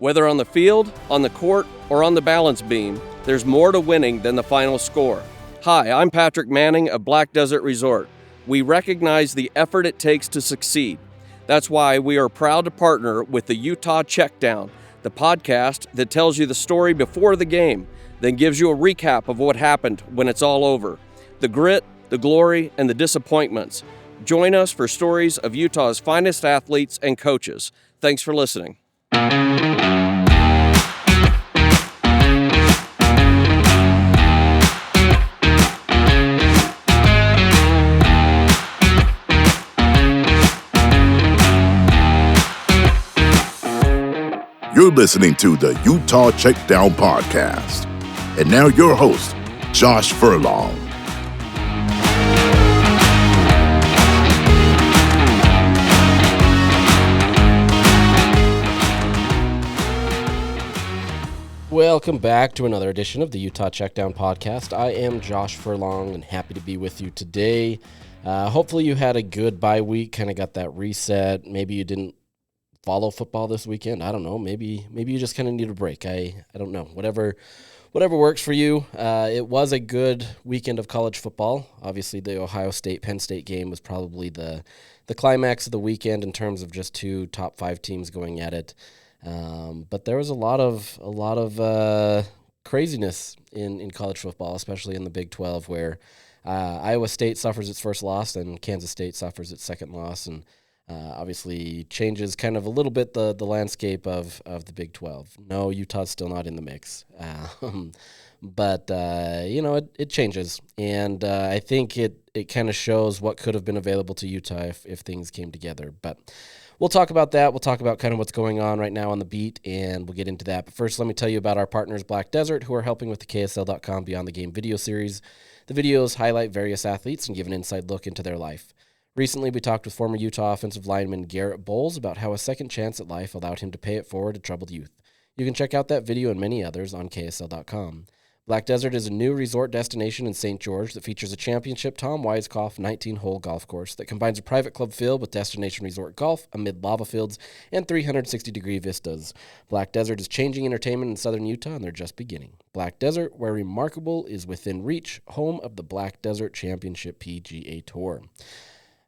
Whether on the field, on the court, or on the balance beam, there's more to winning than the final score. Hi, I'm Patrick Manning of Black Desert Resort. We recognize the effort it takes to succeed. That's why we are proud to partner with the Utah Checkdown, the podcast that tells you the story before the game, then gives you a recap of what happened when it's all over. The grit, the glory, and the disappointments. Join us for stories of Utah's finest athletes and coaches. Thanks for listening. You're listening to the Utah Checkdown podcast. And now your host, Josh Furlong. Welcome back to another edition of the Utah Checkdown podcast. I am Josh Furlong and happy to be with you today. Hopefully you had a good bye week, kind of got that reset. Maybe you didn't follow football this weekend. I don't know. Maybe you just kind of need a break. I don't know. Whatever works for you. It was a good weekend of college football. Obviously, the Ohio State-Penn State game was probably the climax of the weekend in terms of just two top 5 teams going at it. But there was a lot of craziness in college football, especially in the Big 12, where Iowa State suffers its first loss and Kansas State suffers its second loss, and obviously changes kind of a little bit the landscape of the Big 12. No, Utah's still not in the mix, but it changes, and I think it kind of shows what could have been available to Utah if things came together. But we'll talk about that. We'll talk about kind of what's going on right now on the beat, and we'll get into that. But first, let me tell you about our partners, Black Desert, who are helping with the KSL.com Beyond the Game video series. The videos highlight various athletes and give an inside look into their life. Recently, we talked with former Utah offensive lineman Garrett Bowles about how a second chance at life allowed him to pay it forward to troubled youth. You can check out that video and many others on KSL.com. Black Desert is a new resort destination in St. George that features a championship Tom Weiskopf 19-hole golf course that combines a private club feel with destination resort golf amid lava fields and 360-degree vistas. Black Desert is changing entertainment in southern Utah, and they're just beginning. Black Desert, where remarkable is within reach, home of the Black Desert Championship PGA Tour.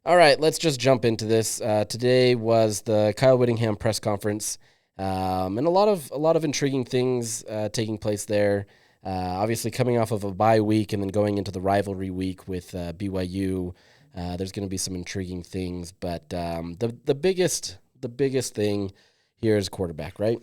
All right, let's just jump into this. Today was the Kyle Whittingham press conference, and a lot of intriguing things taking place there. Obviously, coming off of a bye week and then going into the rivalry week with BYU, there's going to be some intriguing things. But the biggest thing here is quarterback, right?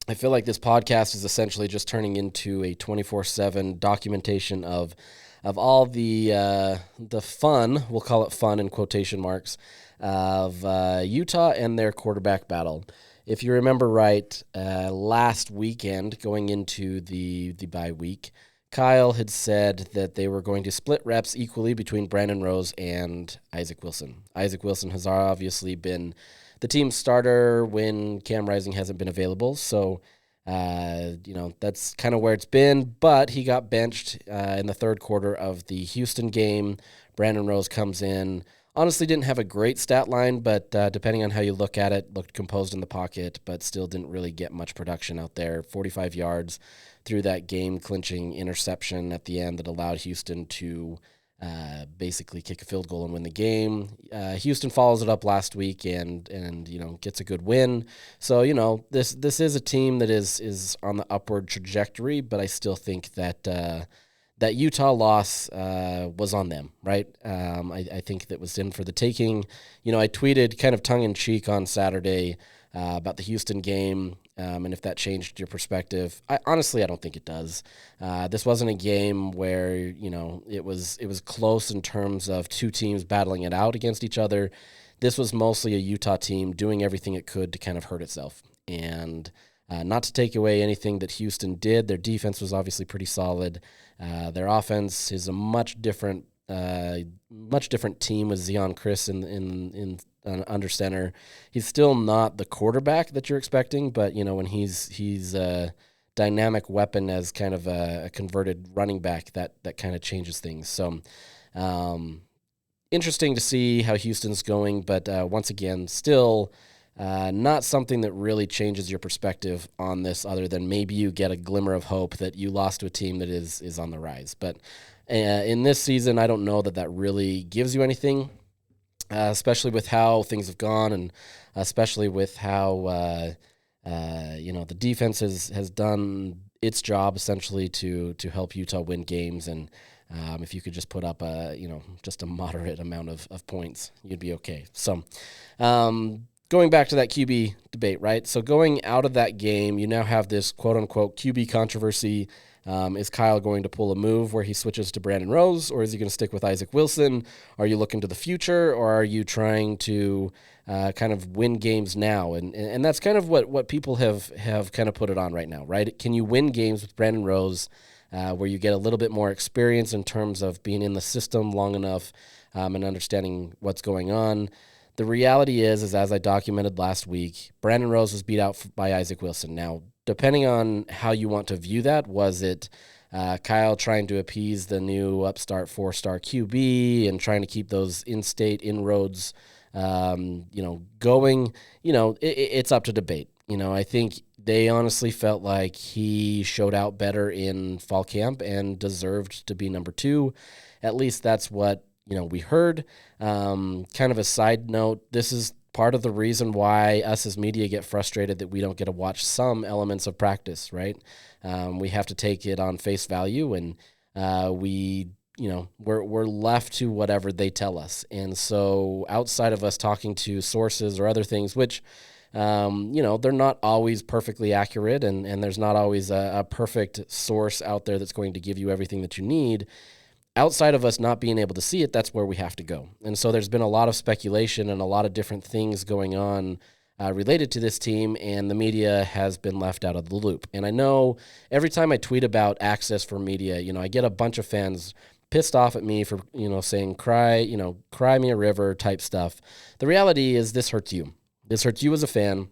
I feel like this podcast is essentially just turning into a 24/7 documentation of all the fun, we'll call it fun in quotation marks, of Utah and their quarterback battle. If you remember right, last weekend, going into the bye week, Kyle had said that they were going to split reps equally between Brandon Rose and Isaac Wilson. Isaac Wilson has obviously been the team's starter when Cam Rising hasn't been available, so that's kind of where it's been, but he got benched in the third quarter of the Houston game. Brandon Rose comes in. Honestly, didn't have a great stat line, but depending on how you look at it, looked composed in the pocket, but still didn't really get much production out there. 45 yards through that game-clinching interception at the end that allowed Houston to basically kick a field goal and win the game. Houston follows it up last week and gets a good win. So, this is a team that is on the upward trajectory, but I still think that Utah loss was on them, right? I think that was in for the taking. I tweeted kind of tongue-in-cheek on Saturday about the Houston game, and if that changed your perspective. I don't think it does. This wasn't a game where, it was close in terms of two teams battling it out against each other. This was mostly a Utah team doing everything it could to kind of hurt itself. And not to take away anything that Houston did, their defense was obviously pretty solid. Their offense is a much different team with Zion Chris in under center. He's still not the quarterback that you're expecting, but when he's a dynamic weapon as kind of a converted running back, that kind of changes things. So interesting to see how Houston's going, but once again, still not something that really changes your perspective on this, other than maybe you get a glimmer of hope that you lost to a team that is on the rise. But in this season, I don't know that really gives you anything, especially with how things have gone, and especially with how the defense has done its job essentially to help Utah win games. And if you could just put up just a moderate amount of points, you'd be okay. So going back to that QB debate, right? So going out of that game, you now have this quote-unquote QB controversy. Is Kyle going to pull a move where he switches to Brandon Rose, or is he going to stick with Isaac Wilson? Are you looking to the future, or are you trying to kind of win games now? And that's kind of what people have kind of put it on right now, right? Can you win games with Brandon Rose where you get a little bit more experience in terms of being in the system long enough and understanding what's going on? The reality is as I documented last week, Brandon Rose was beat out by Isaac Wilson. Now, depending on how you want to view that, was it Kyle trying to appease the new upstart 4-star QB and trying to keep those in-state inroads, going? It's up to debate. I think they honestly felt like he showed out better in fall camp and deserved to be number 2. At least that's what we heard. Kind of a side note, this is part of the reason why us as media get frustrated that we don't get to watch some elements of practice, right? We have to take it on face value, and we're left to whatever they tell us. And so outside of us talking to sources or other things, which, they're not always perfectly accurate, and there's not always a perfect source out there that's going to give you everything that you need. Outside of us not being able to see it, that's where we have to go. And so there's been a lot of speculation and a lot of different things going on related to this team, and the media has been left out of the loop. And I know every time I tweet about access for media, I get a bunch of fans pissed off at me for, saying cry me a river type stuff. The reality is this hurts you. This hurts you as a fan.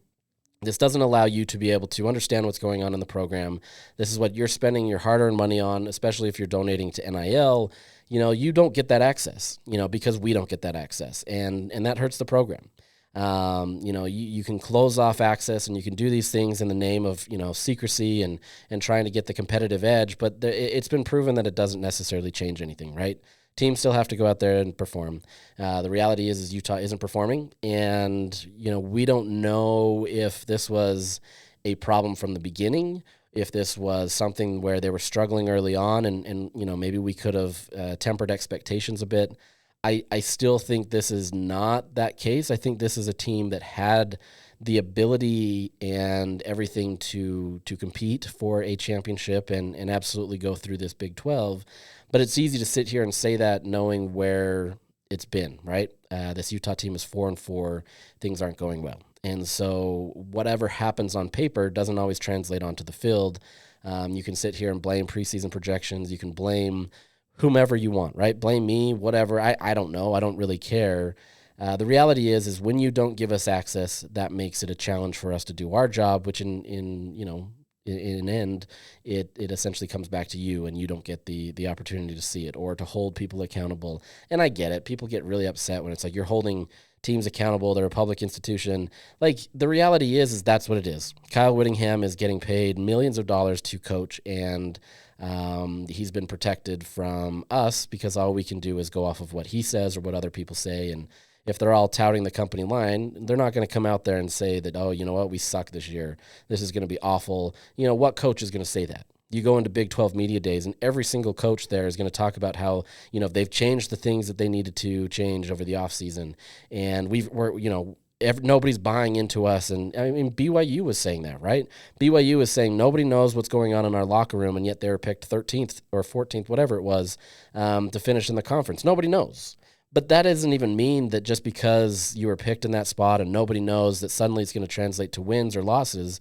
This doesn't allow you to be able to understand what's going on in the program. This is what you're spending your hard-earned money on, especially if you're donating to NIL. You don't get that access, because we don't get that access, and that hurts the program. You can close off access, and you can do these things in the name of, secrecy and trying to get the competitive edge, but it's been proven that it doesn't necessarily change anything, right? Teams still have to go out there and perform. The reality is Utah isn't performing, and we don't know if this was a problem from the beginning, if this was something where they were struggling early on, and maybe we could have tempered expectations a bit. I still think this is not that case. I think this is a team that had the ability and everything to compete for a championship and absolutely go through this Big 12. But it's easy to sit here and say that knowing where it's been, right? This Utah team is 4-4. Things aren't going well. And so whatever happens on paper doesn't always translate onto the field. You can sit here and blame preseason projections. You can blame whomever you want, right? Blame me, whatever. I don't know. I don't really care. The reality is when you don't give us access, that makes it a challenge for us to do our job, which in an end, it essentially comes back to you, and you don't get the opportunity to see it or to hold people accountable. And I get it. People get really upset when it's like you're holding teams accountable. They're a public institution. Like, the reality is that's what it is. Kyle Whittingham is getting paid millions of dollars to coach, and he's been protected from us because all we can do is go off of what he says or what other people say. And if they're all touting the company line, they're not going to come out there and say that, oh, you know what, we suck this year. This is going to be awful. What coach is going to say that? You go into Big 12 media days, and every single coach there is going to talk about how, they've changed the things that they needed to change over the offseason. And nobody's buying into us. And I mean, BYU was saying that, right? BYU was saying nobody knows what's going on in our locker room, and yet they were picked 13th or 14th, whatever it was, to finish in the conference. Nobody knows. But that doesn't even mean that just because you were picked in that spot and nobody knows that suddenly it's going to translate to wins or losses.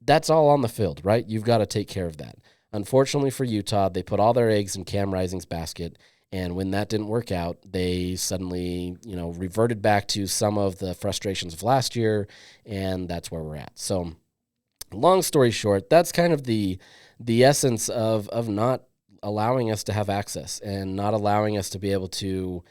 That's all on the field, right? You've got to take care of that. Unfortunately for Utah, they put all their eggs in Cam Rising's basket, and when that didn't work out, they suddenly, reverted back to some of the frustrations of last year, and that's where we're at. So, long story short, that's kind of the essence of not allowing us to have access and not allowing us to be able to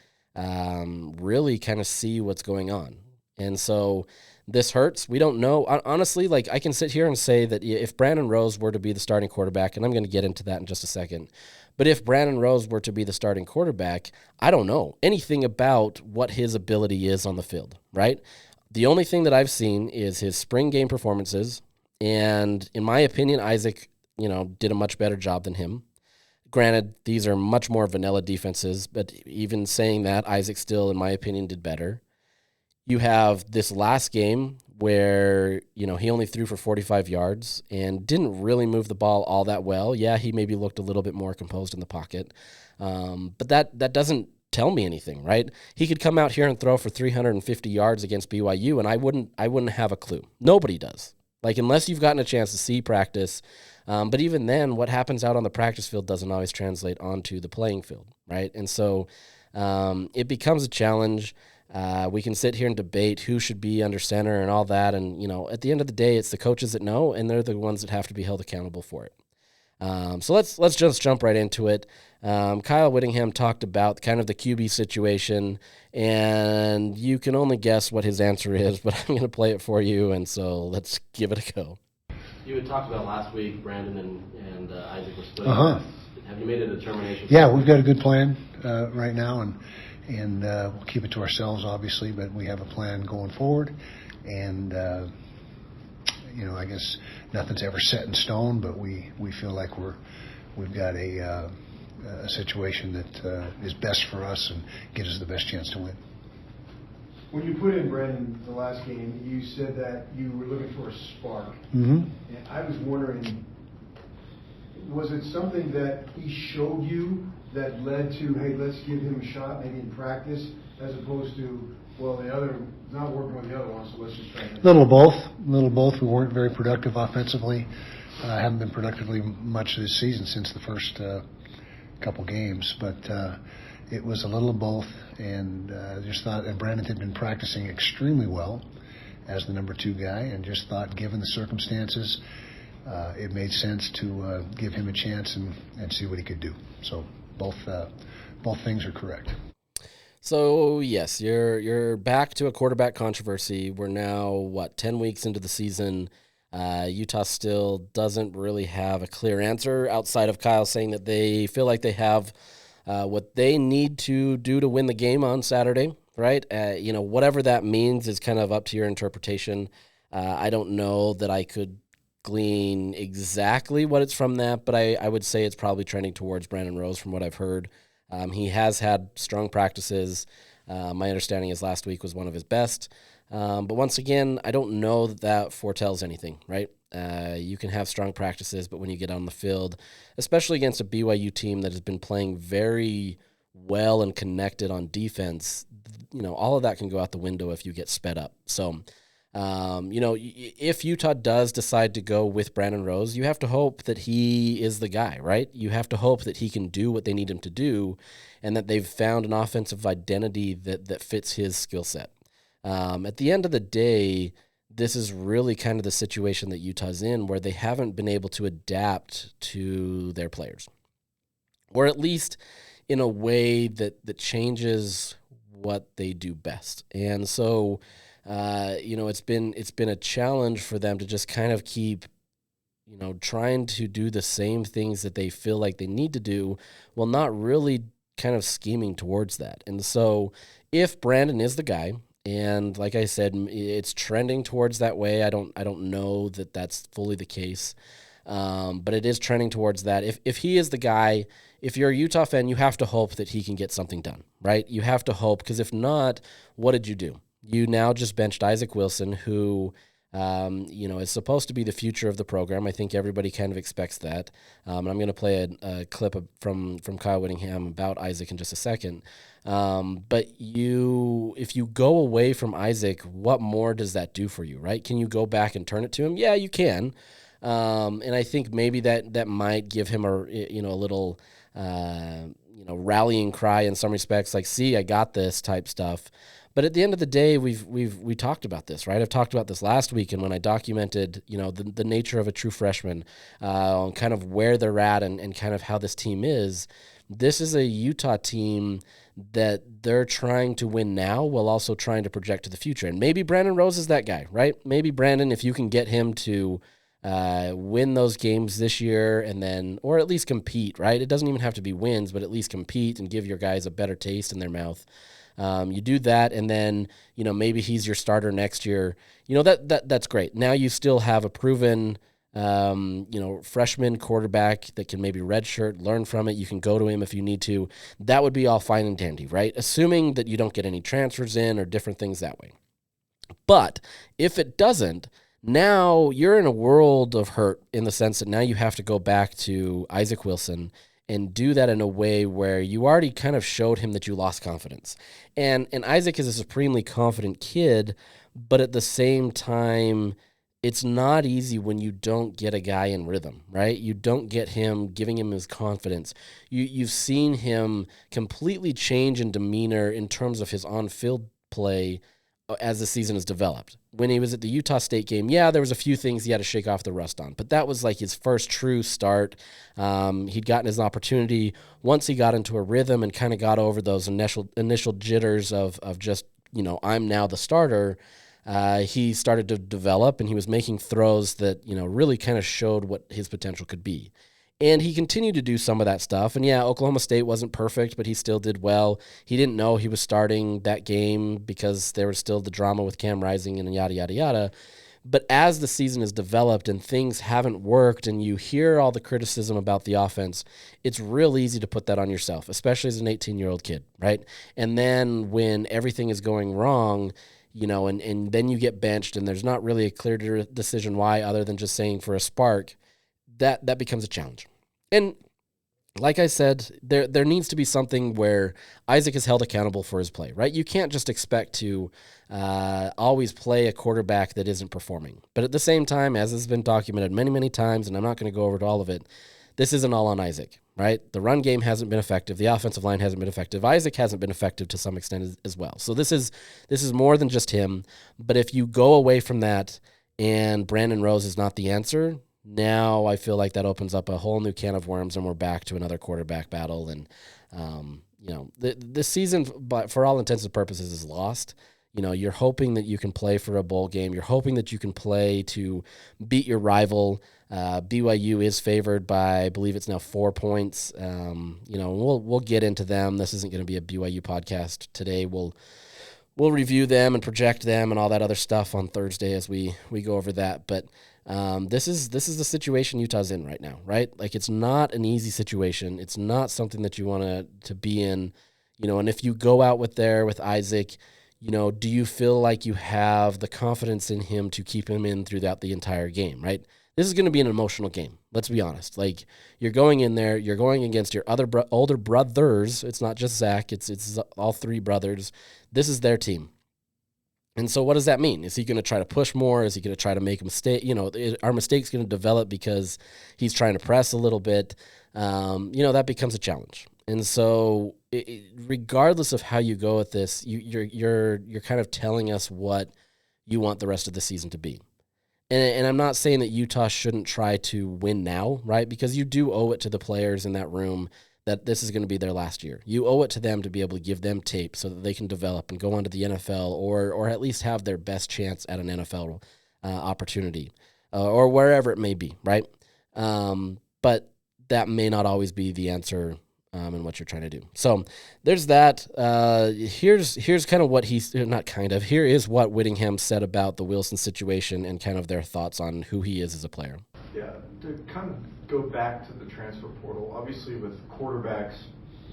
really kind of see what's going on. And so this hurts. We don't know. Honestly, like I can sit here and say that if Brandon Rose were to be the starting quarterback, and I'm going to get into that in just a second, but if Brandon Rose were to be the starting quarterback, I don't know anything about what his ability is on the field, right? The only thing that I've seen is his spring game performances, and in my opinion, Isaac, did a much better job than him. Granted, these are much more vanilla defenses, but even saying that, Isaac still, in my opinion, did better. You have this last game where, he only threw for 45 yards and didn't really move the ball all that well. Yeah, he maybe looked a little bit more composed in the pocket. But that doesn't tell me anything, right? He could come out here and throw for 350 yards against BYU, and I wouldn't have a clue. Nobody does. Like, unless you've gotten a chance to see practice. But even then, what happens out on the practice field doesn't always translate onto the playing field, right? And so it becomes a challenge. We can sit here and debate who should be under center and all that. And, at the end of the day, it's the coaches that know, and they're the ones that have to be held accountable for it. So let's just jump right into it. Kyle Whittingham talked about kind of the QB situation, and you can only guess what his answer is, but I'm going to play it for you, and so let's give it a go. You had talked about last week, Brandon and Isaac were splitting. Have you made a determination? Yeah, we've got a good plan right now, and we'll keep it to ourselves, obviously, but we have a plan going forward. And, I guess nothing's ever set in stone, but we feel like we've got a situation that is best for us and gives us the best chance to win. When you put in Brandon the last game, you said that you were looking for a spark. Mm-hmm. And I was wondering, was it something that he showed you that led to, hey, let's give him a shot maybe in practice, as opposed to, well, the other not working with the other one, so let's just try it. Little of both. We weren't very productive offensively. Haven't been productively much this season since the first couple games, but it was a little of both, and just thought, and Brandon had been practicing extremely well as the number 2 guy, and just thought, given the circumstances, it made sense to give him a chance and see what he could do. So both things are correct. So yes, you're back to a quarterback controversy. We're now 10 weeks into the season. Utah still doesn't really have a clear answer outside of Kyle saying that they feel like they have what they need to do to win the game on Saturday, right? Whatever that means is kind of up to your interpretation. I don't know that I could glean exactly what it's from that, but I would say it's probably trending towards Brandon Rose from what I've heard. He has had strong practices. My understanding is last week was one of his best. But once again, I don't know that foretells anything, right? You can have strong practices, but when you get on the field, especially against a BYU team that has been playing very well and connected on defense, all of that can go out the window if you get sped up. So, if Utah does decide to go with Brandon Rose, you have to hope that he is the guy, right? You have to hope that he can do what they need him to do and that they've found an offensive identity that fits his skill set. At the end of the day, this is really kind of the situation that Utah's in, where they haven't been able to adapt to their players, or at least in a way that changes what they do best. And so, it's been a challenge for them to just kind of keep, trying to do the same things that they feel like they need to do, while not really kind of scheming towards that. And so, if Brandon is the guy, and like I said, it's trending towards that way. I don't know that that's fully the case, but it is trending towards that. If he is the guy, if you're a Utah fan, you have to hope that he can get something done, right? You have to hope, because if not, what did you do? You now just benched Isaac Wilson, who is supposed to be the future of the program. I think everybody kind of expects that. And I'm going to play a clip from Kyle Whittingham about Isaac in just a second. But if you go away from Isaac, what more does that do for you, right? Can you go back and turn it to him? Yeah, you can. And I think maybe that might give him a little rallying cry in some respects, like, see, I got this type stuff. But at the end of the day, we talked about this, right? I've talked about this last week, and when I documented, the nature of a true freshman, kind of where they're at and kind of how this team is, this is a Utah team that they're trying to win now while also trying to project to the future. And maybe Brandon Rose is that guy, right? Maybe Brandon, if you can get him to win those games this year and then, or at least compete, right? It doesn't even have to be wins, but at least compete and give your guys a better taste in their mouth. You do that, and then, maybe he's your starter next year. That's great. Now you still have a proven, freshman quarterback that can maybe redshirt, learn from it. You can go to him if you need to. That would be all fine and dandy, right? Assuming that you don't get any transfers in or different things that way. But if it doesn't, now you're in a world of hurt in the sense that now you have to go back to Isaac Wilson and do that in a way where you already kind of showed him that you lost confidence. And Isaac is a supremely confident kid, but at the same time, it's not easy when you don't get a guy in rhythm, right? You don't get him, giving him his confidence. You've seen him completely change in demeanor in terms of his on-field play as the season has developed. When he was at the Utah State game, there was a few things he had to shake off the rust on, but that was like his first true start. He'd gotten his opportunity. Once he got into a rhythm and kind of got over those initial jitters of just, I'm now the starter, he started to develop, and he was making throws that, really kind of showed what his potential could be. And he continued to do some of that stuff. And Oklahoma State wasn't perfect, but he still did well. He didn't know he was starting that game because there was still the drama with Cam Rising and yada, yada, yada. But as the season has developed and things haven't worked and you hear all the criticism about the offense, it's real easy to put that on yourself, especially as an 18-year-old kid, right? And then when everything is going wrong, and then you get benched and there's not really a clear decision why other than just saying for a spark, that becomes a challenge. And like I said, there needs to be something where Isaac is held accountable for his play, right? You can't just expect to always play a quarterback that isn't performing. But at the same time, as has been documented many, many times, and I'm not going to go over to all of it, this isn't all on Isaac, right? The run game hasn't been effective. The offensive line hasn't been effective. Isaac hasn't been effective to some extent as well. So this is more than just him. But if you go away from that and Brandon Rose is not the answer, now I feel like that opens up a whole new can of worms, and we're back to another quarterback battle. And, this season, but for all intents and purposes, is lost. You're hoping that you can play for a bowl game. You're hoping that you can play to beat your rival. BYU is favored by, I believe it's now 4 points. We'll get into them. This isn't going to be a BYU podcast today. We'll review them and project them and all that other stuff on Thursday as we go over that. But this is the situation Utah's in right now, right? Like, it's not an easy situation. It's not something that you want to be in, and if you go out with Isaac, do you feel like you have the confidence in him to keep him in throughout the entire game, right? This is going to be an emotional game. Let's be honest. Like, you're going in there, you're going against your other older brothers. It's not just Zach. It's all three brothers. This is their team. And so what does that mean? Is he going to try to push more? Is he going to try to make a mistake? Are mistakes going to develop because he's trying to press a little bit? That becomes a challenge. And so regardless of how you go with this, you're kind of telling us what you want the rest of the season to be. And I'm not saying that Utah shouldn't try to win now, right? Because you do owe it to the players in that room that this is going to be their last year. You owe it to them to be able to give them tape so that they can develop and go on to the NFL or at least have their best chance at an NFL opportunity or wherever it may be, right? But that may not always be the answer in what you're trying to do. So there's that. Here's kind of what here is what Whittingham said about the Wilson situation and kind of their thoughts on who he is as a player. Yeah, to kind of go back to the transfer portal, obviously with quarterbacks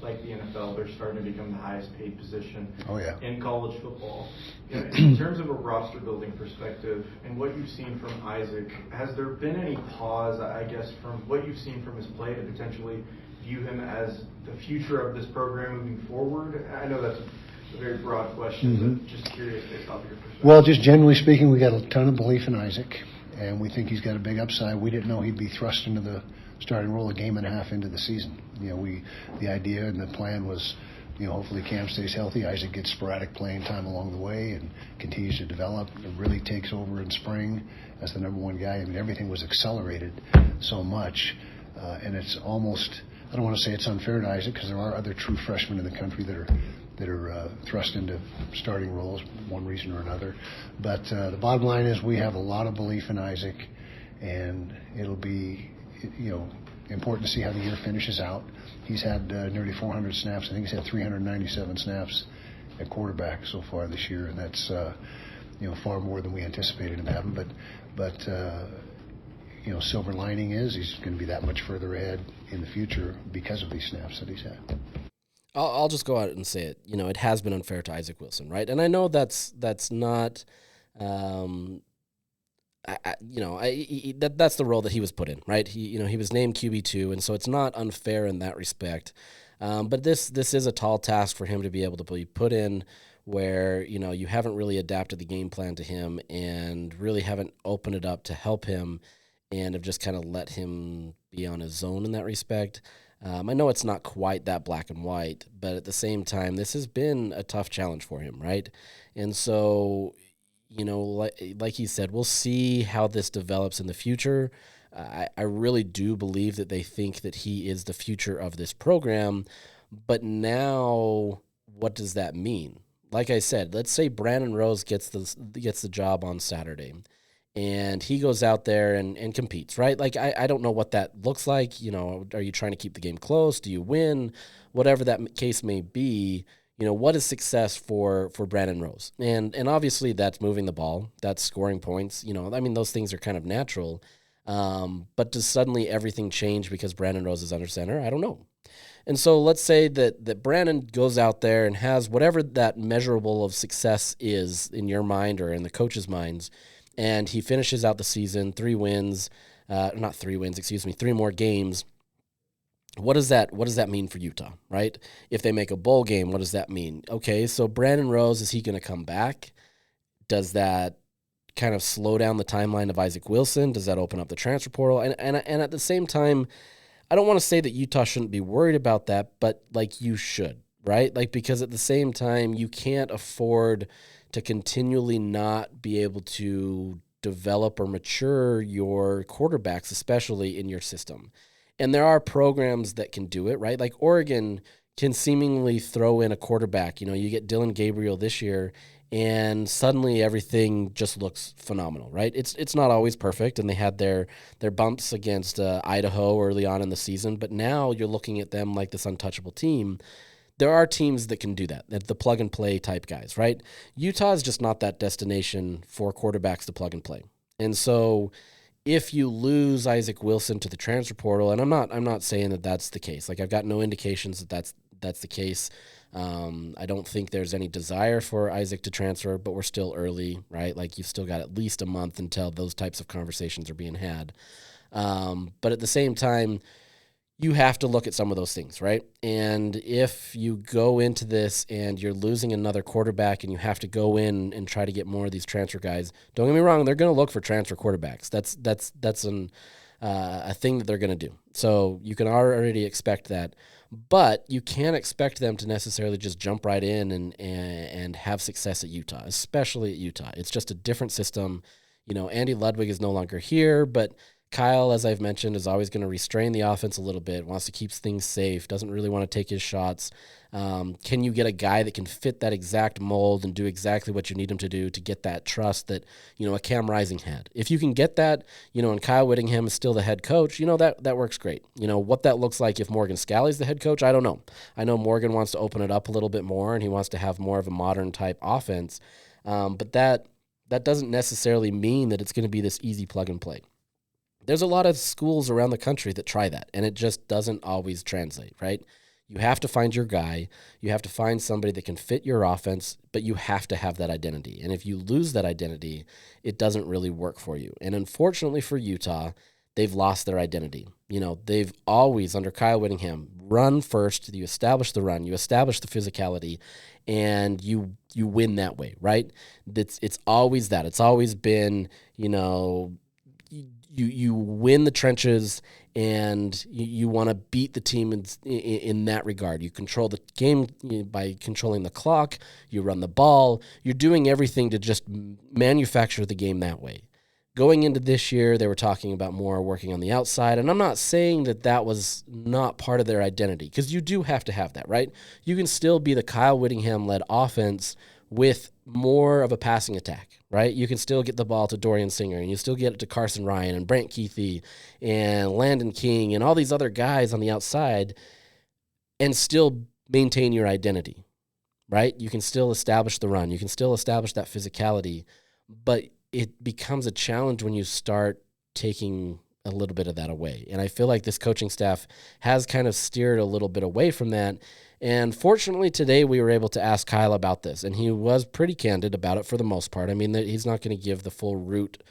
like the NFL, they're starting to become the highest paid position in college football. In terms of a roster building perspective and what you've seen from Isaac, has there been any pause, I guess, from what you've seen from his play to potentially view him as the future of this program moving forward? I know that's a very broad question, but just curious based off of your perspective. Well, just generally speaking, we got a ton of belief in Isaac, and we think he's got a big upside. We didn't know he'd be thrust into the starting role a game and a half into the season. The idea and the plan was, hopefully Cam stays healthy, Isaac gets sporadic playing time along the way and continues to develop. It really takes over in spring as the number one guy. I mean, everything was accelerated so much, and it's almost I don't want to say it's unfair to Isaac because there are other true freshmen in the country that are thrust into starting roles, one reason or another. But the bottom line is we have a lot of belief in Isaac, and it'll be, important to see how the year finishes out. He's had nearly 400 snaps. I think he's had 397 snaps at quarterback so far this year, and that's far more than we anticipated him having. But silver lining is he's going to be that much further ahead in the future because of these snaps that he's had. I'll just go out and say it. It has been unfair to Isaac Wilson, right? And I know that's not, that's the role that he was put in, right? He was named QB2, and so it's not unfair in that respect. But this is a tall task for him to be able to be put in where, you haven't really adapted the game plan to him and really haven't opened it up to help him and have just kind of let him be on his own in that respect. I know it's not quite that black and white, but at the same time, this has been a tough challenge for him, right? And so, like he said, we'll see how this develops in the future. I really do believe that they think that he is the future of this program, but now what does that mean? Like I said, let's say Brandon Rose gets the job on Saturday, and he goes out there and competes, right? Like, I don't know what that looks like. Are you trying to keep the game close? Do you win? Whatever that case may be, what is success for Brandon Rose? And obviously that's moving the ball. That's scoring points. Those things are kind of natural. But does suddenly everything change because Brandon Rose is under center? I don't know. And so let's say that Brandon goes out there and has whatever that measurable of success is in your mind or in the coach's minds, and he finishes out the season, 3 more games. What does that mean for Utah, right? If they make a bowl game, what does that mean? Okay, so Brandon Rose, is he going to come back? Does that kind of slow down the timeline of Isaac Wilson? Does that open up the transfer portal? And at the same time, I don't want to say that Utah shouldn't be worried about that, but you should, right? Because at the same time, you can't afford to continually not be able to develop or mature your quarterbacks, especially in your system. And there are programs that can do it, right? Like Oregon can seemingly throw in a quarterback. You get Dylan Gabriel this year, and suddenly everything just looks phenomenal, right? It's not always perfect, and they had their bumps against Idaho early on in the season, but now you're looking at them like this untouchable team. There are teams that can do that, the plug-and-play type guys, right? Utah is just not that destination for quarterbacks to plug and play. And so if you lose Isaac Wilson to the transfer portal, and I'm not saying that that's the case. I've got no indications that that's the case. I don't think there's any desire for Isaac to transfer, but we're still early, right? You've still got at least a month until those types of conversations are being had. But at the same time, you have to look at some of those things, right? And if you go into this and you're losing another quarterback and you have to go in and try to get more of these transfer guys, don't get me wrong, they're going to look for transfer quarterbacks. That's a thing that they're going to do. So you can already expect that. But you can't expect them to necessarily just jump right in and have success at Utah, especially at Utah. It's just a different system. Andy Ludwig is no longer here, but Kyle, as I've mentioned, is always going to restrain the offense a little bit, wants to keep things safe, doesn't really want to take his shots. Can you get a guy that can fit that exact mold and do exactly what you need him to do to get that trust that, a Cam Rising had? If you can get that, and Kyle Whittingham is still the head coach, that works great. What that looks like if Morgan Scalley's the head coach, I don't know. I know Morgan wants to open it up a little bit more, and he wants to have more of a modern type offense. But that doesn't necessarily mean that it's going to be this easy plug and play. There's a lot of schools around the country that try that, and it just doesn't always translate, right? You have to find your guy. You have to find somebody that can fit your offense, but you have to have that identity. And if you lose that identity, it doesn't really work for you. And unfortunately for Utah, they've lost their identity. They've always, under Kyle Whittingham, run first. You establish the run. You establish the physicality, and you win that way, right? It's always that. It's always been, you win the trenches, and you want to beat the team in that regard. You control the game by controlling the clock. You run the ball. You're doing everything to just manufacture the game that way. Going into this year, they were talking about more working on the outside, and I'm not saying that that was not part of their identity, because you do have to have that, right? You can still be the Kyle Whittingham-led offense with more of a passing attack, right? You can still get the ball to Dorian Singer, and you still get it to Carson Ryan and Brant Keithy and Landon King and all these other guys on the outside and still maintain your identity, right? You can still establish the run. You can still establish that physicality, but it becomes a challenge when you start taking a little bit of that away. And I feel like this coaching staff has kind of steered a little bit away from that. And fortunately, today we were able to ask Kyle about this, and he was pretty candid about it for the most part. I mean, he's not going to give the full root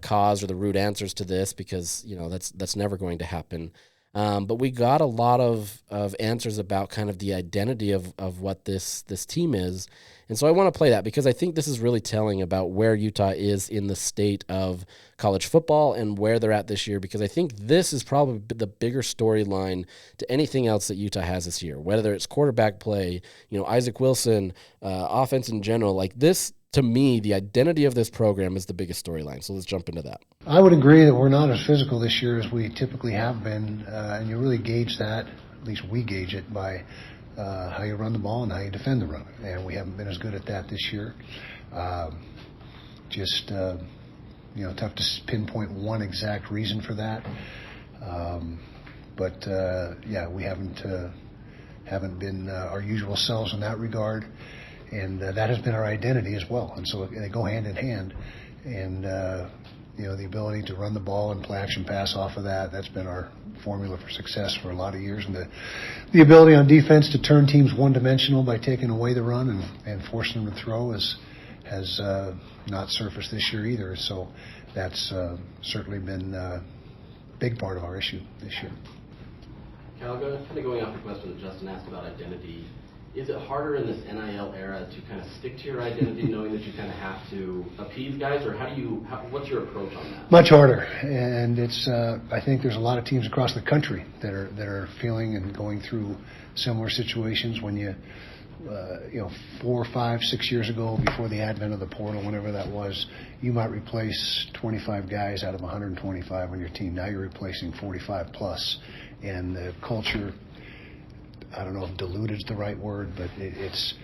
cause or the root answers to this, because, you know, that's never going to happen. But we got a lot of answers about kind of the identity of what this team is. And so I want to play that, because I think this is really telling about where Utah is in the state of college football and where they're at this year, because I think this is probably the bigger storyline to anything else that Utah has this year, whether it's quarterback play, you know, Isaac Wilson, offense in general. Like this, to me, the identity of this program is the biggest storyline. So let's jump into that. I would agree that we're not as physical this year as we typically have been, and you really gauge that, at least we gauge it, by how you run the ball and how you defend the run. And we haven't been as good at that this year. Tough to pinpoint one exact reason for that. We haven't been our usual selves in that regard. And that has been our identity as well. And so they go hand in hand. And, the ability to run the ball and play action pass off of that's been our formula for success for a lot of years. And the ability on defense to turn teams one-dimensional by taking away the run and forcing them to throw has not surfaced this year either. So that's certainly been a big part of our issue this year. Kyle, kind of going off the question that Justin asked about identity, is it harder in this NIL era to kind of stick to your identity, knowing that you kind of have to appease guys, or what's your approach on that? Much harder, and it's. I think there's a lot of teams across the country that are feeling and going through similar situations. When you, 4, 5, 6 years ago, before the advent of the portal, whenever that was, you might replace 25 guys out of 125 on your team. Now you're replacing 45 plus, and the culture, I don't know if diluted is the right word, but it's,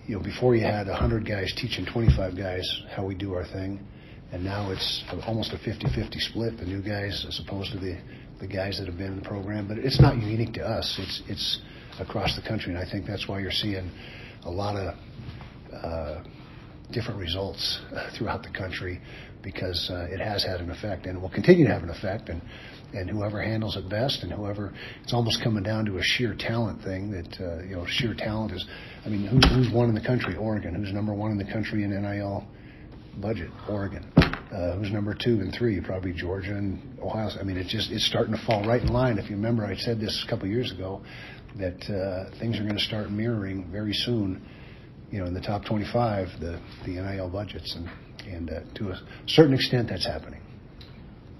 before you had 100 guys teaching 25 guys how we do our thing, and now it's almost a 50-50 split, the new guys as opposed to the guys that have been in the program. But it's not unique to us. It's across the country, and I think that's why you're seeing a lot of different results throughout the country, because it has had an effect and will continue to have an effect. And whoever handles it best, and it's almost coming down to a sheer talent thing. That sheer talent is, who's one in the country? Oregon. Who's number one in the country in NIL budget? Oregon. Who's number 2 and 3? Probably Georgia and Ohio. It's starting to fall right in line. If you remember, I said this a couple of years ago that things are going to start mirroring very soon. In the top 25, the NIL budgets, and to a certain extent, that's happening.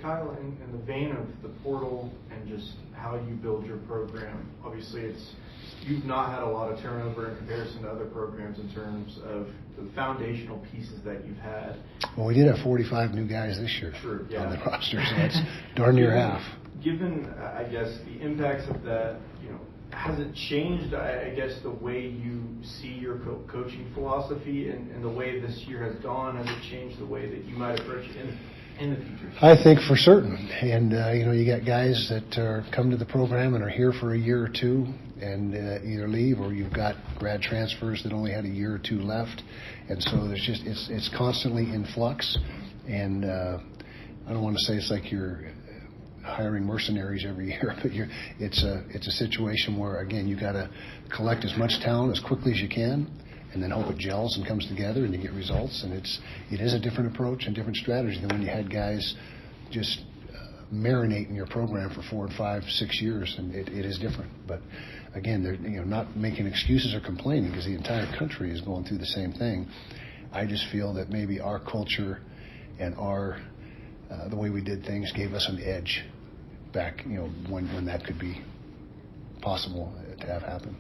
Kyle, in the vein of the portal and just how you build your program, obviously you've not had a lot of turnover in comparison to other programs in terms of the foundational pieces that you've had. Well, we did have 45 new guys this year on the roster, so that's darn near half. Given, I guess, the impacts of that, has it changed, I guess, the way you see your coaching philosophy and the way this year has gone? Has it changed the way that you might approach it in the future? I think for certain. And, you got guys that come to the program and are here for a year or two and either leave, or you've got grad transfers that only had a year or two left. And so there's it's constantly in flux. And I don't want to say it's like you're hiring mercenaries every year, but it's a situation where, again, you got to collect as much talent as quickly as you can, and then hope it gels and comes together and you get results. And it is a different approach and different strategy than when you had guys just marinate in your program for 4 and 5, 6 years, and it is different. But again, they're not making excuses or complaining, because the entire country is going through the same thing. I just feel that maybe our culture and our the way we did things gave us an edge back, when that could be possible to have happen.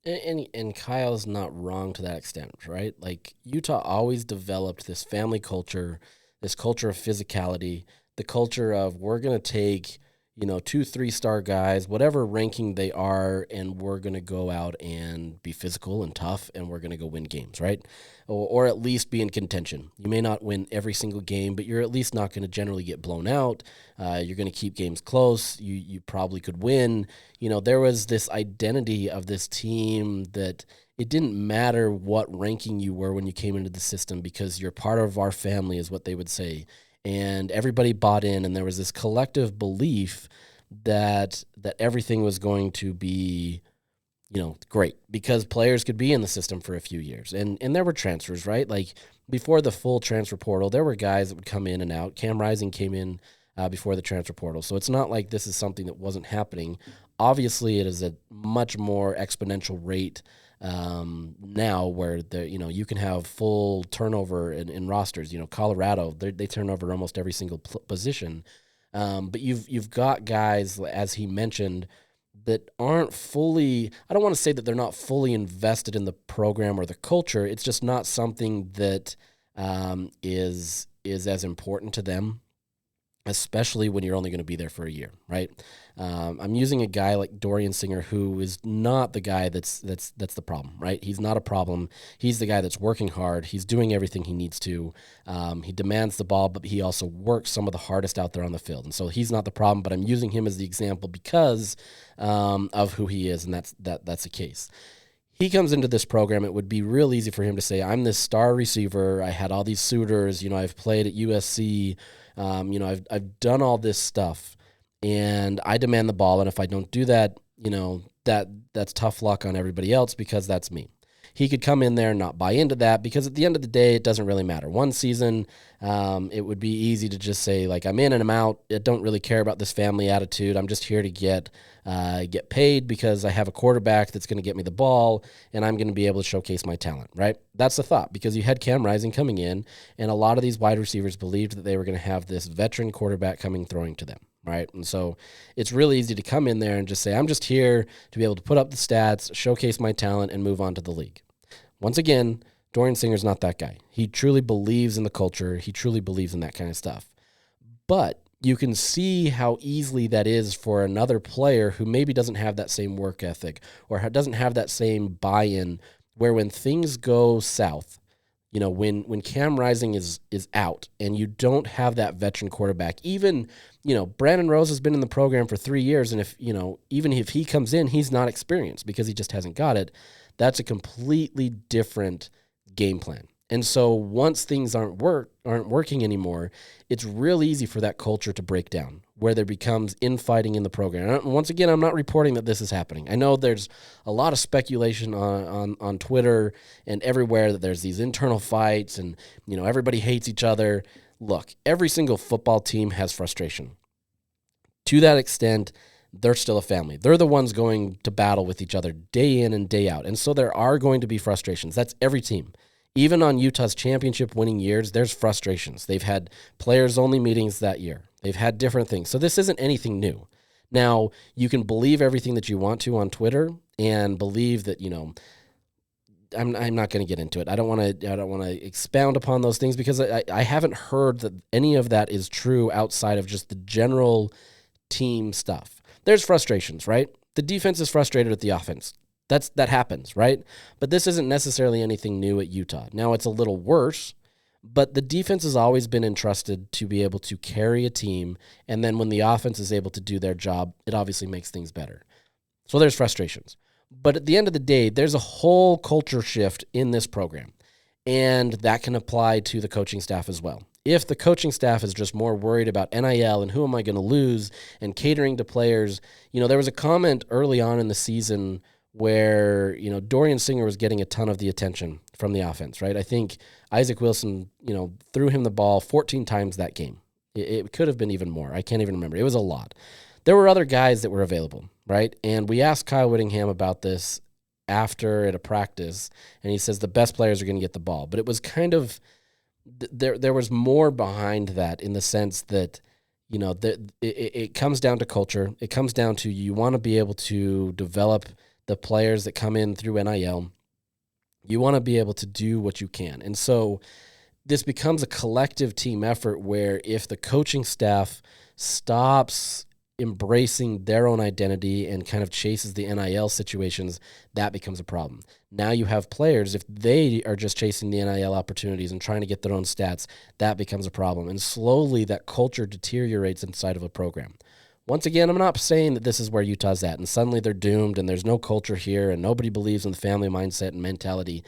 And Kyle's not wrong to that extent, right? Like, Utah always developed this family culture this culture of physicality, the culture of we're going to take, 2-3-star guys, whatever ranking they are, and we're going to go out and be physical and tough, and we're going to go win games, right? Or at least be in contention. You may not win every single game, but you're at least not going to generally get blown out. You're going to keep games close. You probably could win. There was this identity of this team that it didn't matter what ranking you were when you came into the system because you're part of our family is what they would say. And everybody bought in, and there was this collective belief that everything was going to be, great because players could be in the system for a few years. And there were transfers, right? Like before the full transfer portal, there were guys that would come in and out. Cam Rising came in before the transfer portal. So it's not like this is something that wasn't happening. Obviously, it is a much more exponential rate now where you can have full turnover in rosters. Colorado, they turn over almost every single position. But you've got guys, as he mentioned, that aren't fully, I don't want to say that they're not fully invested in the program or the culture. It's just not something that is as important to them, especially when you're only going to be there for a year, right? I'm using a guy like Dorian Singer, who is not the guy that's the problem, right? He's not a problem. He's the guy that's working hard. He's doing everything he needs to. He demands the ball, but he also works some of the hardest out there on the field. And so he's not the problem, but I'm using him as the example because of who he is, and that's the case. He comes into this program, it would be real easy for him to say, I'm this star receiver. I had all these suitors. I've played at USC. I've done all this stuff, and I demand the ball. And if I don't do that, that's tough luck on everybody else because that's me. He could come in there and not buy into that because at the end of the day, it doesn't really matter. One season, it would be easy to just say, like, I'm in and I'm out. I don't really care about this family attitude. I'm just here to get paid because I have a quarterback that's going to get me the ball and I'm going to be able to showcase my talent, right? That's the thought because you had Cam Rising coming in and a lot of these wide receivers believed that they were going to have this veteran quarterback coming throwing to them, right? And so it's really easy to come in there and just say, I'm just here to be able to put up the stats, showcase my talent, and move on to the league. Once again, Dorian Singer's not that guy. He truly believes in the culture. He truly believes in that kind of stuff. But you can see how easily that is for another player who maybe doesn't have that same work ethic or doesn't have that same buy-in, where when things go south, when Cam Rising is out and you don't have that veteran quarterback, even, Brandon Rose has been in the program for 3 years, and if, even if he comes in, he's not experienced because he just hasn't got it. That's a completely different game plan. And so once things aren't working anymore, it's real easy for that culture to break down, where there becomes infighting in the program. And once again, I'm not reporting that this is happening. I know there's a lot of speculation on Twitter and everywhere that there's these internal fights and, everybody hates each other. Look, every single football team has frustration. To that extent, they're still a family. They're the ones going to battle with each other day in and day out. And so there are going to be frustrations. That's every team. Even on Utah's championship winning years, there's frustrations. They've had players-only meetings that year. They've had different things. So this isn't anything new. Now, you can believe everything that you want to on Twitter and believe that, I'm not going to get into it. I don't want to expound upon those things because I haven't heard that any of that is true outside of just the general team stuff. There's frustrations, right? The defense is frustrated at the offense. That happens, right? But this isn't necessarily anything new at Utah. Now, it's a little worse, but the defense has always been entrusted to be able to carry a team, and then when the offense is able to do their job, it obviously makes things better. So there's frustrations. But at the end of the day, there's a whole culture shift in this program, and that can apply to the coaching staff as well. If the coaching staff is just more worried about NIL and who am I going to lose and catering to players, there was a comment early on in the season where, Dorian Singer was getting a ton of the attention from the offense, right? I think Isaac Wilson, threw him the ball 14 times that game. It could have been even more. I can't even remember. It was a lot. There were other guys that were available, right? And we asked Kyle Whittingham about this after at a practice, and he says the best players are going to get the ball. But it was kind of, there was more behind that in the sense that, it comes down to culture. It comes down to you want to be able to develop the players that come in through NIL. You want to be able to do what you can. And so this becomes a collective team effort where if the coaching staff stops embracing their own identity and kind of chases the NIL situations, that becomes a problem. Now you have players, if they are just chasing the NIL opportunities and trying to get their own stats, that becomes a problem. And slowly that culture deteriorates inside of a program. Once again, I'm not saying that this is where Utah's at and suddenly they're doomed and there's no culture here and nobody believes in the family mindset and mentality.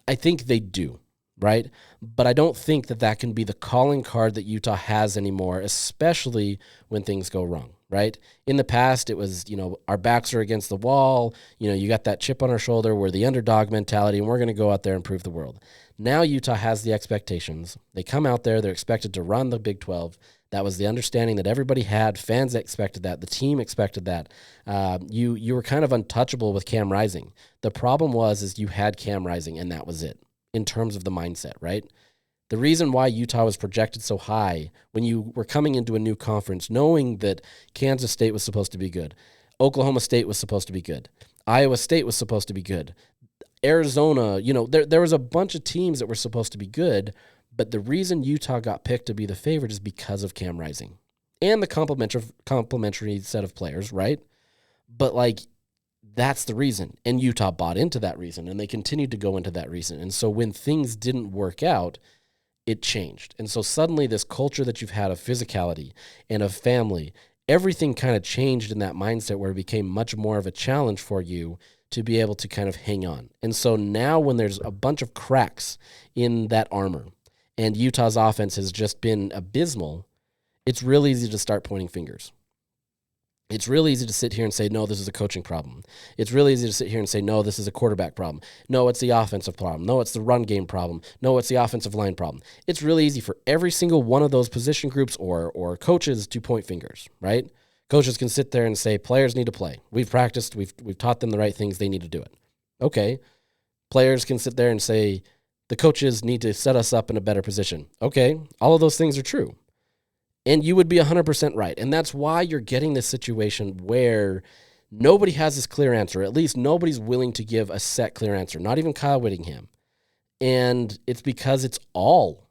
I think they do, right? But I don't think that that can be the calling card that Utah has anymore, especially when things go wrong, right? In the past, it was, our backs are against the wall. You got that chip on our shoulder. We're the underdog mentality, and we're going to go out there and prove the world. Now Utah has the expectations. They come out there. They're expected to run the Big 12. That was the understanding that everybody had. Fans expected that. The team expected that. You were kind of untouchable with Cam Rising. The problem is you had Cam Rising, and that was it in terms of the mindset, right? The reason why Utah was projected so high when you were coming into a new conference, knowing that Kansas State was supposed to be good, Oklahoma State was supposed to be good, Iowa State was supposed to be good, Arizona, there was a bunch of teams that were supposed to be good, but the reason Utah got picked to be the favorite is because of Cam Rising and the complementary set of players, right? But that's the reason. And Utah bought into that reason, and they continued to go into that reason. And so when things didn't work out, it changed. And so suddenly this culture that you've had of physicality and of family, everything kind of changed in that mindset where it became much more of a challenge for you to be able to kind of hang on. And so now when there's a bunch of cracks in that armor and Utah's offense has just been abysmal, it's real easy to start pointing fingers. It's really easy to sit here and say, no, this is a coaching problem. It's really easy to sit here and say, no, this is a quarterback problem. No, it's the offensive problem. No, it's the run game problem. No, it's the offensive line problem. It's really easy for every single one of those position groups or coaches to point fingers, right? Coaches can sit there and say, players need to play. We've practiced. We've taught them the right things. They need to do it. Okay. Players can sit there and say, the coaches need to set us up in a better position. Okay. All of those things are true. And you would be 100% right. And that's why you're getting this situation where nobody has this clear answer. At least nobody's willing to give a set clear answer, not even Kyle Whittingham. And it's because it's all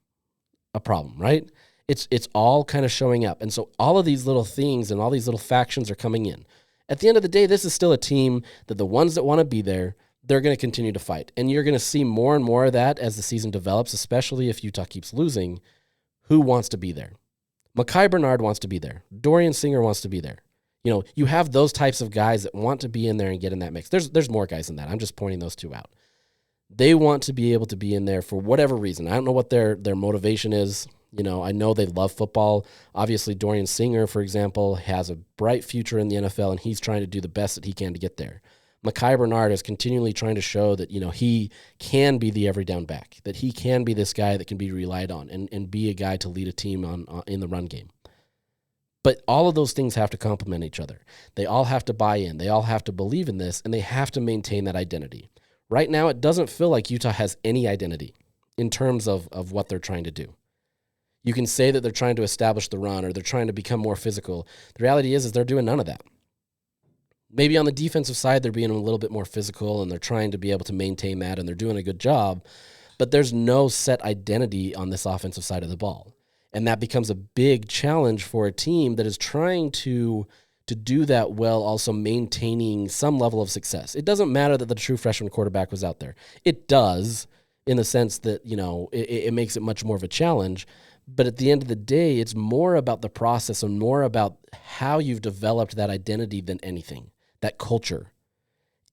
a problem, right? It's all kind of showing up. And so all of these little things and all these little factions are coming in. At the end of the day, this is still a team that the ones that want to be there, they're going to continue to fight. And you're going to see more and more of that as the season develops, especially if Utah keeps losing. Who wants to be there? Mekhi Bernard wants to be there. Dorian Singer wants to be there. You have those types of guys that want to be in there and get in that mix. There's more guys than that. I'm just pointing those two out. They want to be able to be in there for whatever reason. I don't know what their motivation is. I know they love football. Obviously, Dorian Singer, for example, has a bright future in the NFL, and he's trying to do the best that he can to get there. Mekhi Bernard is continually trying to show that, he can be the every down back, that he can be this guy that can be relied on and be a guy to lead a team in the run game. But all of those things have to complement each other. They all have to buy in. They all have to believe in this, and they have to maintain that identity. Right now, it doesn't feel like Utah has any identity in terms of what they're trying to do. You can say that they're trying to establish the run or they're trying to become more physical. The reality is they're doing none of that. Maybe on the defensive side, they're being a little bit more physical and they're trying to be able to maintain that and they're doing a good job, but there's no set identity on this offensive side of the ball. And that becomes a big challenge for a team that is trying to do that while also maintaining some level of success. It doesn't matter that the true freshman quarterback was out there. It does in the sense that, it makes it much more of a challenge. But at the end of the day, it's more about the process and more about how you've developed that identity than anything. That culture.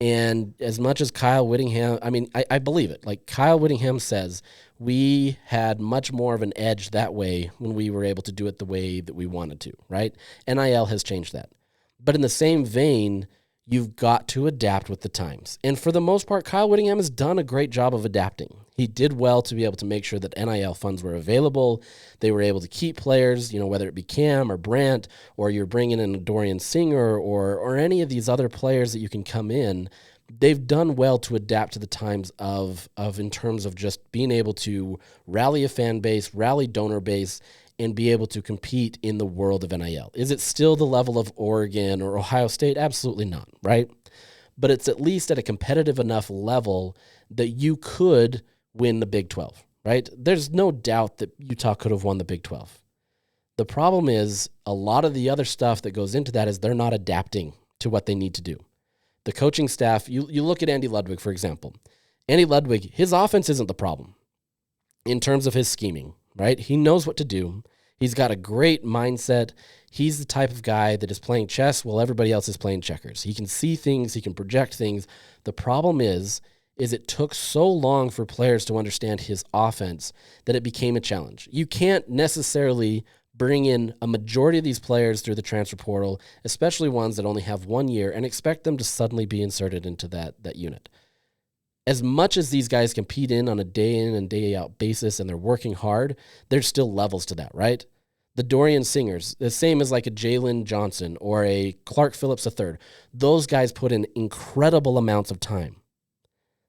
And as much as Kyle Whittingham, I believe it. Like Kyle Whittingham says, we had much more of an edge that way when we were able to do it the way that we wanted to, right? NIL has changed that. But in the same vein, you've got to adapt with the times. And for the most part, Kyle Whittingham has done a great job of adapting. He did well to be able to make sure that NIL funds were available. They were able to keep players, whether it be Cam or Brant, or you're bringing in a Dorian Singer or any of these other players that you can come in. They've done well to adapt to the times of in terms of just being able to rally a fan base, rally donor base, and be able to compete in the world of NIL. Is it still the level of Oregon or Ohio State? Absolutely not, right? But it's at least at a competitive enough level that you could win the Big 12, right? There's no doubt that Utah could have won the Big 12. The problem is a lot of the other stuff that goes into that is they're not adapting to what they need to do. The coaching staff, you look at Andy Ludwig, for example. Andy Ludwig, his offense isn't the problem in terms of his scheming, right? He knows what to do. He's got a great mindset. He's the type of guy that is playing chess while everybody else is playing checkers. He can see things. He can project things. The problem is it took so long for players to understand his offense that it became a challenge. You can't necessarily bring in a majority of these players through the transfer portal, especially ones that only have 1 year, and expect them to suddenly be inserted into that unit. As much as these guys compete on a day in and day out basis and they're working hard, there's still levels to that, right? The Dorian Singers, the same as like a Jalen Johnson or a Clark Phillips III, those guys put in incredible amounts of time.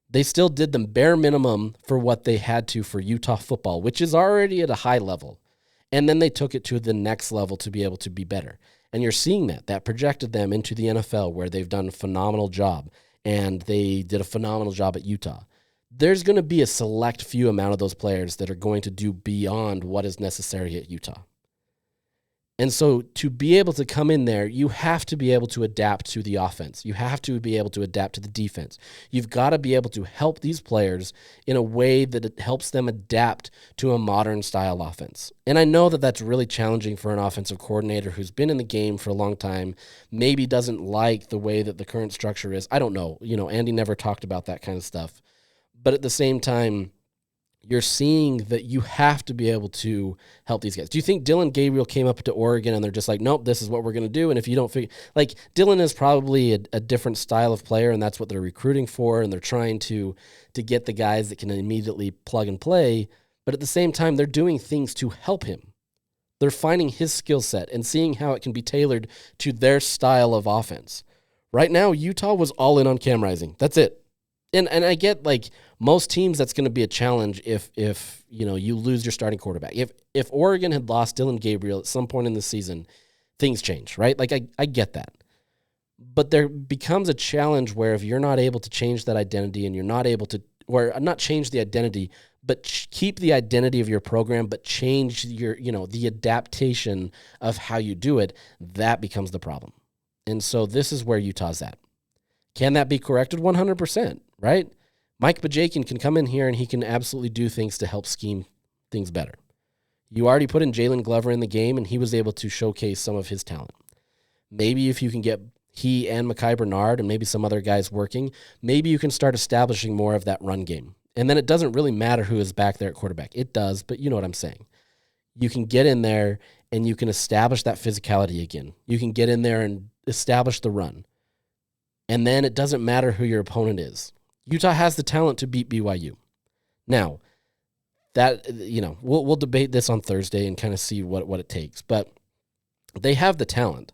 They still did the bare minimum for what they had to for Utah football, which is already at a high level. And then they took it to the next level to be able to be better. And you're seeing that projected them into the NFL where they've done a phenomenal job. And they did a phenomenal job at Utah. There's going to be a select few amount of those players that are going to do beyond what is necessary at Utah. And so to be able to come in there, you have to be able to adapt to the offense. You have to be able to adapt to the defense. You've got to be able to help these players in a way that it helps them adapt to a modern style offense. And I know that that's really challenging for an offensive coordinator who's been in the game for a long time, maybe doesn't like the way that the current structure is. I don't know. Andy never talked about that kind of stuff. But at the same time, you're seeing that you have to be able to help these guys. Do you think Dylan Gabriel came up to Oregon and they're just like, nope, this is what we're going to do? And if you don't figure, like, Dylan is probably a different style of player, and that's what they're recruiting for, and they're trying to get the guys that can immediately plug and play. But at the same time, they're doing things to help him. They're finding his skill set and seeing how it can be tailored to their style of offense. Right now, Utah was all in on Cam Rising. That's it. And I get, like, most teams that's going to be a challenge if you lose your starting quarterback. If Oregon had lost Dylan Gabriel at some point in the season, things change, right? Like, I get that. But there becomes a challenge where if you're not able to change that identity and you're not able to, or not change the identity, but keep the identity of your program, but change your, the adaptation of how you do it, that becomes the problem. And so this is where Utah's at. Can that be corrected? 100%, right? Mike Bajakian can come in here and he can absolutely do things to help scheme things better. You already put in Jalen Glover in the game, and he was able to showcase some of his talent. Maybe if you can get he and Mekhi Bernard and maybe some other guys working, maybe you can start establishing more of that run game. And then it doesn't really matter who is back there at quarterback. It does, but you know what I'm saying. You can get in there and you can establish that physicality again. You can get in there and establish the run. And then it doesn't matter who your opponent is. Utah has the talent to beat BYU. Now, that we'll debate this on Thursday and kind of see what it takes. But they have the talent.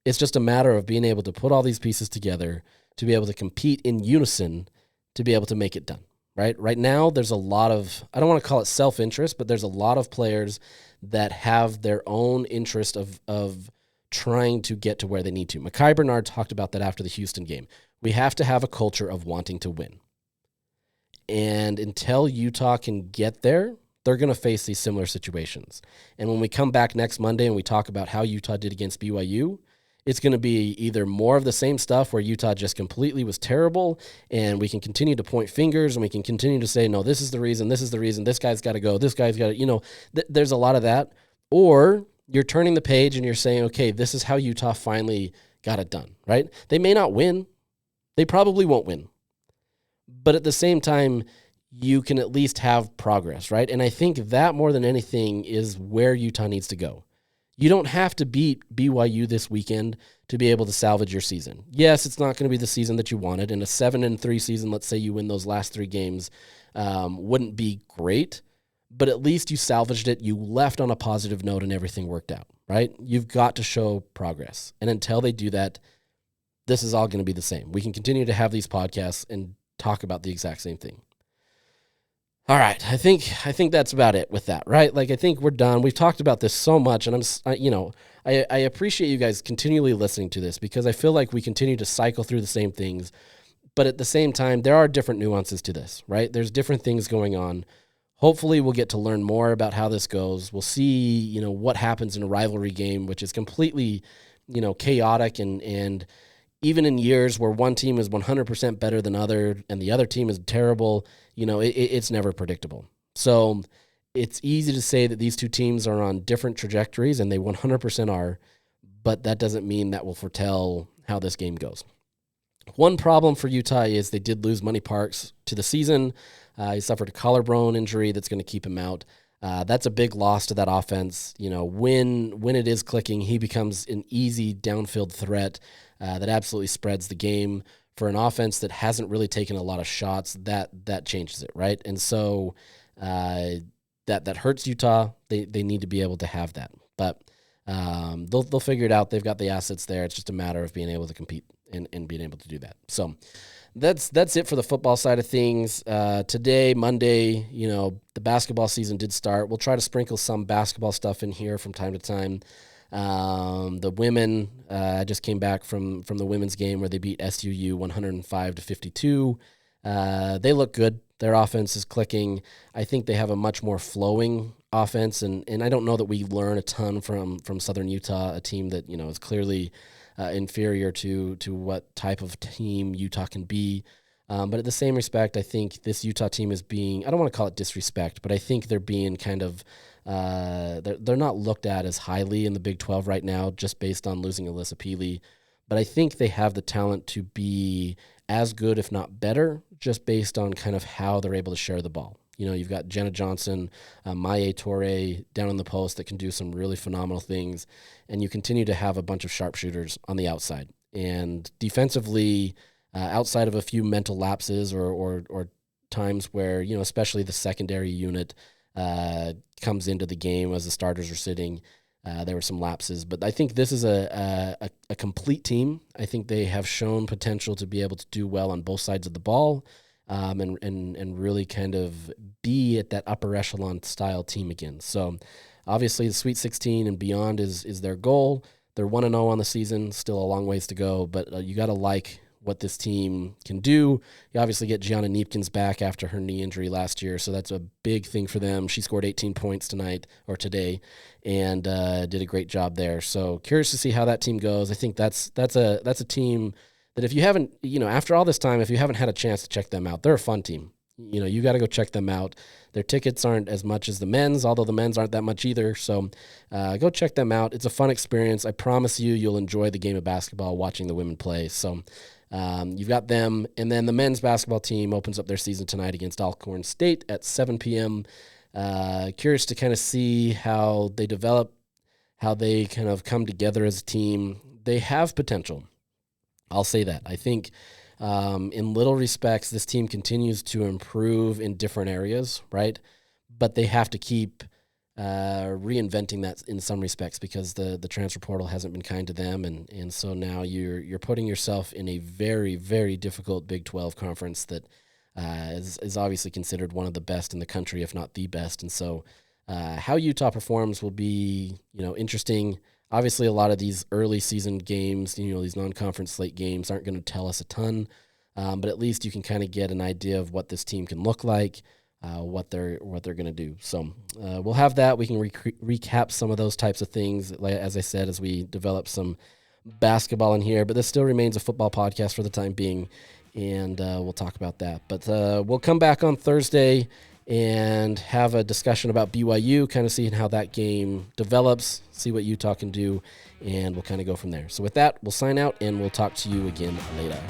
It's just a matter of being able to put all these pieces together to be able to compete in unison to be able to make it done. Right now, there's a lot of, I don't want to call it self-interest, but there's a lot of players that have their own interest of trying to get to where they need to. Mekhi Bernard talked about that after the Houston game. We have to have a culture of wanting to win. And until Utah can get there, they're going to face these similar situations. And when we come back next Monday and we talk about how Utah did against BYU, it's going to be either more of the same stuff where Utah just completely was terrible and we can continue to point fingers and we can continue to say, no, this is the reason, this guy's got to go, this guy's got to, there's a lot of that. Or you're turning the page and you're saying, okay, this is how Utah finally got it done, right? They may not win. They probably won't win. But at the same time, you can at least have progress, right? And I think that more than anything is where Utah needs to go. You don't have to beat BYU this weekend to be able to salvage your season. Yes, it's not going to be the season that you wanted. In a 7-3 season, let's say you win those last 3 games, wouldn't be great. But at least you salvaged it. You left on a positive note and everything worked out, right? You've got to show progress. And until they do that, this is all going to be the same. We can continue to have these podcasts and talk about the exact same thing. All right, I think that's about it with that, right? Like, I think we're done. We've talked about this so much, and I appreciate you guys continually listening to this because I feel like we continue to cycle through the same things, but at the same time, there are different nuances to this, right? There's different things going on. hopefully we'll get to learn more about how this goes. We'll see, what happens in a rivalry game, which is completely, chaotic and even in years where one team is 100% better than other and the other team is terrible, it's never predictable. So it's easy to say that these two teams are on different trajectories, and they 100% are, but that doesn't mean that will foretell how this game goes. One problem for Utah is they did lose Money Parks to the season. He suffered a collarbone injury that's going to keep him out. That's a big loss to that offense. When it is clicking, he becomes an easy downfield threat that absolutely spreads the game. For an offense that hasn't really taken a lot of shots, that changes it, right? And so that hurts Utah. They need to be able to have that, but they'll figure it out. They've got the assets there. It's just a matter of being able to compete and being able to do that. So that's it for the football side of things. Today, Monday, the basketball season did start. We'll try to sprinkle some basketball stuff in here from time to time. The women, I just came back from the women's game where they beat SUU 105-52. They look good. Their offense is clicking. I think they have a much more flowing offense, and I don't know that we learn a ton from Southern Utah, a team that is clearly inferior to what type of team Utah can be. But at the same respect, I think this Utah team is being, I don't want to call it disrespect, but I think they're being kind of, they're not looked at as highly in the Big 12 right now just based on losing Alyssa Peely. But I think they have the talent to be as good, if not better, just based on kind of how they're able to share the ball. You've got Jenna Johnson, Maye Torre down in the post that can do some really phenomenal things, and you continue to have a bunch of sharpshooters on the outside. And defensively, outside of a few mental lapses or times where, especially the secondary unit comes into the game as the starters are sitting, there were some lapses. But I think this is a complete team. I think they have shown potential to be able to do well on both sides of the ball. And really kind of be at that upper echelon style team again. So obviously the Sweet 16 and beyond is their goal. They're 1-0 on the season, still a long ways to go, but you got to like what this team can do. You obviously get Gianna Neepkins back after her knee injury last year, so that's a big thing for them. She scored 18 points today and did a great job there. So curious to see how that team goes. I think that's a team that if you haven't, after all this time, if you haven't had a chance to check them out, they're a fun team. You got to go check them out. Their tickets aren't as much as the men's, although the men's aren't that much either. So go check them out. It's a fun experience. I promise you'll enjoy the game of basketball watching the women play. So you've got them. And then the men's basketball team opens up their season tonight against Alcorn State at 7 p.m. Curious to kind of see how they develop, how they kind of come together as a team. They have potential. I'll say that. I think in little respects, this team continues to improve in different areas, right? But they have to keep reinventing that in some respects because the transfer portal hasn't been kind to them. And so now you're putting yourself in a very, very difficult Big 12 conference that is obviously considered one of the best in the country, if not the best. And so how Utah performs will be, interesting. Obviously, a lot of these early season games, these non-conference slate games aren't going to tell us a ton, but at least you can kind of get an idea of what this team can look like, what they're going to do. So we'll have that. We can recap some of those types of things, as I said, as we develop some basketball in here. But this still remains a football podcast for the time being, and we'll talk about that. But we'll come back on Thursday and have a discussion about BYU, kind of seeing how that game develops, see what Utah can do, and we'll kind of go from there. So with that, we'll sign out, and we'll talk to you again later.